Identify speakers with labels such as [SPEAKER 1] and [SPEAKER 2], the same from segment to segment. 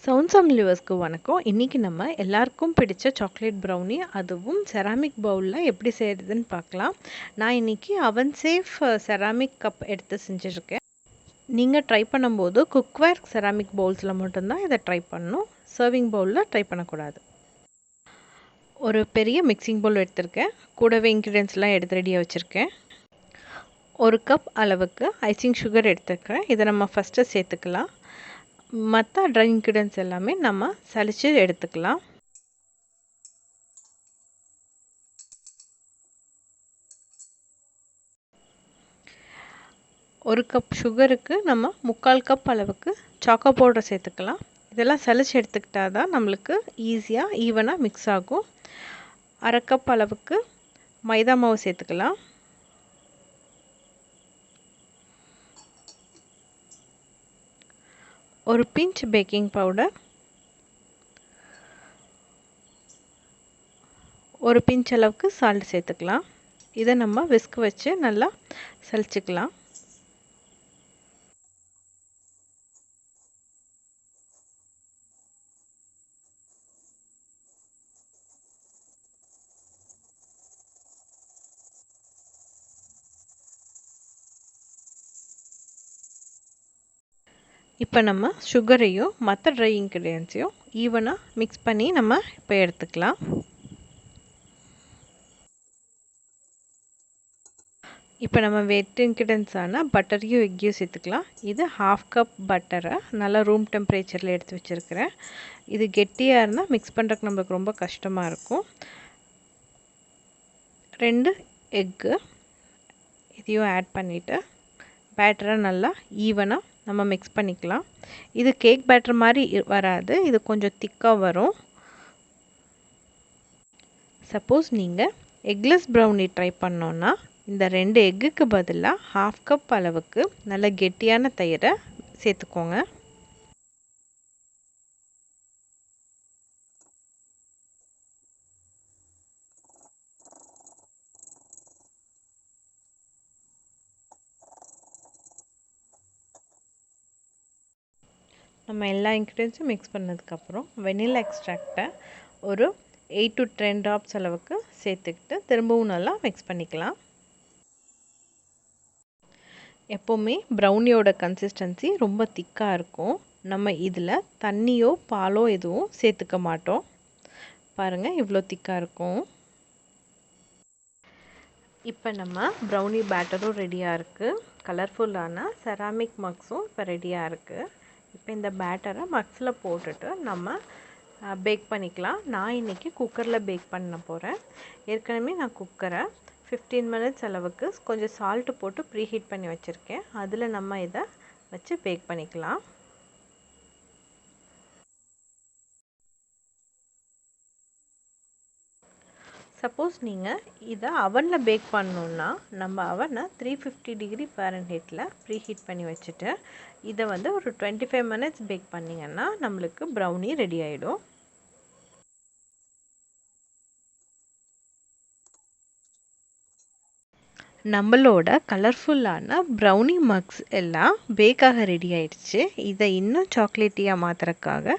[SPEAKER 1] Sound வியூவர்ஸ்க்கு வணக்கம். இன்றைக்கி நம்ம எல்லாருக்கும் பிடிச்ச சாக்லேட் ப்ரௌனி, அதுவும் செராமிக் பவுலில் எப்படி செய்கிறதுன்னு பார்க்கலாம். நான் இன்றைக்கி அவன் சேஃப் செராமிக் கப் எடுத்து செஞ்சுருக்கேன். நீங்கள் ட்ரை பண்ணும்போது குக்வேர் செராமிக் பவுல்ஸில் மட்டும்தான் இதை ட்ரை பண்ணணும். சர்விங் பவுலில் ட்ரை பண்ணக்கூடாது. ஒரு பெரிய மிக்சிங் பவுல் எடுத்திருக்கேன். கூடவே இன்க்ரீடியன்ஸ்லாம் எடுத்து ரெடியாக வச்சுருக்கேன். ஒரு கப் அளவுக்கு ஐசிங் சுகர் எடுத்துருக்கேன். இதை நம்ம ஃபஸ்ட்டு சேர்த்துக்கலாம். மற்ற ட்ரை இன்க்ரீடியன்ஸ் எல்லாமே நம்ம சலிச்சு எடுத்துக்கலாம். ஒரு கப் சுகருக்கு நம்ம 3/4 கப் அளவுக்கு சாக்கோ பவுடர் சேர்த்துக்கலாம். இதெல்லாம் சலிச்சு எடுத்துக்கிட்டால் தான் நம்மளுக்கு ஈஸியாக ஈவனாக மிக்ஸ் ஆகும். 1/2 கப் அளவுக்கு மைதா மாவு சேர்த்துக்கலாம். ஒரு பிஞ்ச் பேக்கிங் பவுடர், ஒரு பிஞ்ச் அளவுக்கு சால்ட் சேர்த்துக்கலாம். இதை நம்ம விஸ்க் வச்சு நல்லா சலிச்சுக்கலாம். இப்போ நம்ம சுகரையும் மற்ற ட்ரை இன்க்ரீடியன்ஸையும் ஈவனாக மிக்ஸ் பண்ணி நம்ம இப்போ எடுத்துக்கலாம். இப்போ நம்ம வெட் இன்க்ரீடியன்ஸான பட்டரையும் எக்கையும் சேர்த்துக்கலாம். இது 1/2 கப் பட்டரை நல்லா ரூம் டெம்பரேச்சரில் எடுத்து வச்சுருக்கிறேன். இது கெட்டியாக இருந்தால் மிக்ஸ் பண்ணுறதுக்கு நம்மளுக்கு ரொம்ப கஷ்டமாக இருக்கும். 2 எக்கு இதையும் ஆட் பண்ணிவிட்டு பேட்டரை நல்லா ஈவனாக நம்ம மிக்ஸ் பண்ணிக்கலாம். இது கேக் பேட்டர் மாதிரி வராது, இது கொஞ்சம் திக்காக வரும். சப்போஸ் நீங்கள் எக்லெஸ் ப்ரௌனி ட்ரை பண்ணோன்னா இந்த 2 எக்குக்கு பதிலாக 1/2 கப் அளவுக்கு நல்ல கெட்டியான தயிரை சேர்த்துக்கோங்க. நம்ம எல்லா இன்க்ரீடியன்ஸும் மிக்ஸ் பண்ணதுக்கப்புறம் வெனிலா எக்ஸ்ட்ராக்டை ஒரு 8 to 10 ட்ராப்ஸ் அளவுக்கு சேர்த்துக்கிட்டு திரும்பவும் நல்லா மிக்ஸ் பண்ணிக்கலாம். எப்போவுமே ப்ரௌனியோட கன்சிஸ்டன்சி ரொம்ப திக்காக இருக்கும். நம்ம இதில் தண்ணியோ பாலோ எதுவும் சேர்த்துக்க மாட்டோம். பாருங்கள், இவ்வளோ திக்காக இருக்கும். இப்போ நம்ம ப்ரௌனி பேட்டரும் ரெடியாக இருக்குது. கலர்ஃபுல்லான செராமிக் மக்ஸும் இப்போ ரெடியாக இருக்குது. இப்போ இந்த பேட்டரை மக்ஸில் போட்டுட்டு நம்ம பேக் பண்ணிக்கலாம். நான் இன்றைக்கி குக்கரில் பேக் பண்ண போகிறேன். ஏற்கனவே நான் குக்கரை 15 மினிட்ஸ் அளவுக்கு கொஞ்சம் சால்ட்டு போட்டு ப்ரீஹீட் பண்ணி வச்சுருக்கேன். அதில் நம்ம இதை வச்சு பேக் பண்ணிக்கலாம். சப்போஸ் நீங்கள் இதை அவனில் பேக் பண்ணணுன்னா நம்ம அவனை 350 டிகிரி ஃபாரன்ஹீட்டில் ப்ரீஹீட் பண்ணி வச்சுட்டு இதை வந்து ஒரு 25 மினிட்ஸ் பேக் பண்ணிங்கன்னா நம்மளுக்கு ப்ரௌனி ரெடி ஆகிடும். நம்மளோட கலர்ஃபுல்லான ப்ரௌனி மக்ஸ் எல்லாம் பேக்காக ரெடி ஆயிடுச்சு. இதை இன்னும் சாக்லேட்டியாக மாற்றுறதுக்காக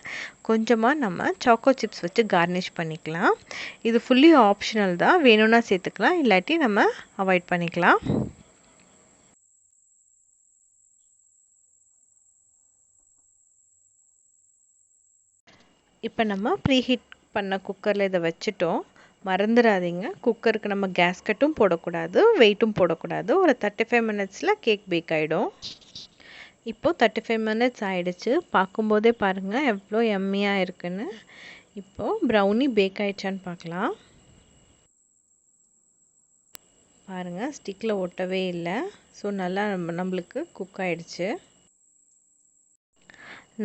[SPEAKER 1] கொஞ்சமாக நம்ம சாக்கோ சிப்ஸ் வச்சு கார்னிஷ் பண்ணிக்கலாம். இது ஃபுல்லி ஆப்ஷனல் தான், வேணும்னா சேர்த்துக்கலாம், இல்லாட்டி நம்ம அவாய்ட் பண்ணிக்கலாம். இப்போ நம்ம ப்ரீஹீட் பண்ண குக்கரில் இதை வச்சுட்டோம். மறந்துடாதீங்க, குக்கருக்கு நம்ம கேஸ்கட்டும் போடக்கூடாது, வெயிட்டும் போடக்கூடாது. ஒரு 35 மினிட்ஸில் கேக் பேக் ஆகிடும். இப்போது 35 மினிட்ஸ் ஆகிடுச்சு. பார்க்கும்போதே பாருங்கள் எவ்வளோ எம்மியாக இருக்குன்னு. இப்போது ப்ரௌனி பேக் ஆகிடுச்சான்னு பார்க்கலாம். பாருங்கள், ஸ்டிக்கில் ஒட்டவே இல்லை. ஸோ நல்லா நம்மளுக்கு குக் ஆகிடுச்சு.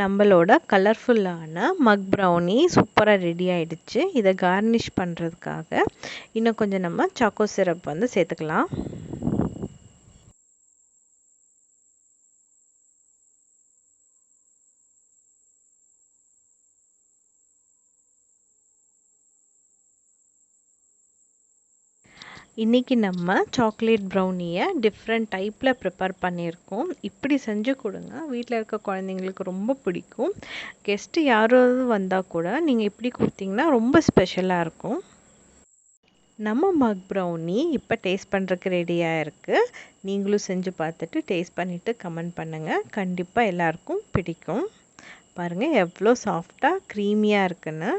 [SPEAKER 1] நம்மளோட கலர்ஃபுல்லான மக் ப்ரௌனி சூப்பராக ரெடி ஆகிடுச்சு. இதை கார்னிஷ் பண்ணுறதுக்காக இன்னும் கொஞ்சம் நம்ம சாக்கோ சிரப் வந்து சேர்த்துக்கலாம். இன்றைக்கி நம்ம சாக்லேட் ப்ரௌனியை டிஃப்ரெண்ட் டைப்பில் ப்ரிப்பேர் பண்ணியிருக்கோம். இப்படி செஞ்சு கொடுங்க, வீட்டில் இருக்க குழந்தைங்களுக்கு ரொம்ப பிடிக்கும். கெஸ்ட்டு யாராவது வந்தால் கூட நீங்கள் இப்படி கொடுத்தீங்கன்னா ரொம்ப ஸ்பெஷலாக இருக்கும். நம்ம மக் ப்ரௌனி இப்போ டேஸ்ட் பண்ணுறதுக்கு ரெடியாக இருக்குது. நீங்களும் செஞ்சு பார்த்துட்டு டேஸ்ட் பண்ணிவிட்டு கமெண்ட் பண்ணுங்கள். கண்டிப்பாக எல்லாருக்கும் பிடிக்கும். பாருங்கள் எவ்வளோ சாஃப்டாக க்ரீமியாக இருக்குன்னு.